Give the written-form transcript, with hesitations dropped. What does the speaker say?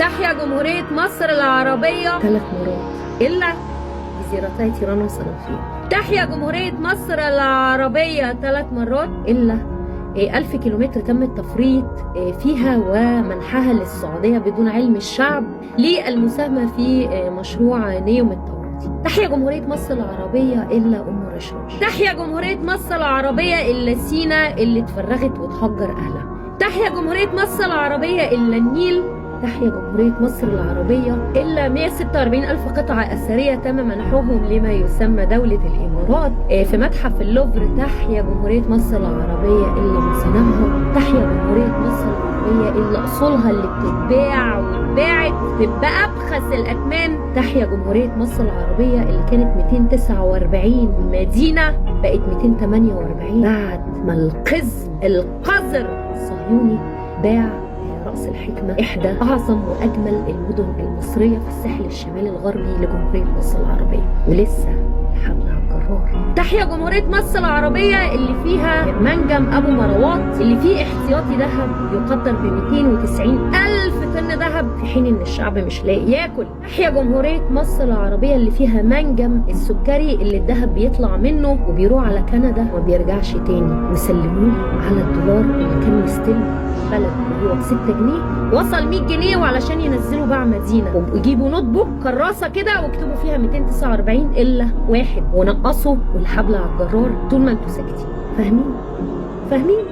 تحيا جمهورية مصر العربية 3 مرات إلا جزيرتي تيران وصنافير. تحيا جمهورية مصر العربية 3 مرات إلا 1000 كيلومتر تم التفريط فيها ومنحها للسعودية بدون علم الشعب للمساهمة في مشروع نيوم الطوارئ. تحيا جمهورية مصر العربية إلا أم رشاش. تحيا جمهورية مصر العربية إلا سينا اللي اتفرغت وتهجر أهلها. تحيا جمهورية مصر العربية إلا النيل. تحيا جمهورية مصر العربية إلا 146 ألف قطعة أثرية تم منحهم لما يسمى دولة الإمارات في متحف اللوفر. تحيا جمهورية مصر العربية إلا مصانعها. تحيا جمهورية مصر العربية إلا أصولها اللي بتتباع واتباعت بأبخس الأثمان. تحيا جمهورية مصر العربية اللي كانت 249 مدينة بقت 248 بعد ما القذر الصهيوني باع رأس الحكمة إحدى أعظم وأجمل المدن المصرية في الساحل الشمالي الغربي لجمهورية مصر العربية، ولسه حبل على الجرار. تحيا جمهورية مصر العربية اللي فيها منجم أبو مروات اللي فيه احتياطي ذهب يقدر ب 290 ألف طن ذهب في حين إن الشعب مش لاقي ياكل. تحيا جمهورية مصر العربية اللي فيها منجم السكري اللي الذهب بيطلع منه وبيروح على كندا وما بيرجعش تاني، وسلموني على الدولار اللي كان مستلم بلد وهو ب 6 جنيه وصل 100 جنيه، وعلشان ينزلوا باع مدينة ويجيبوا نوت بوك كراسة كده واكتبوا فيها 249 إلا 1 ونقصوا والحبل على الجرار طول ما انتوا ساكتين. فاهمين؟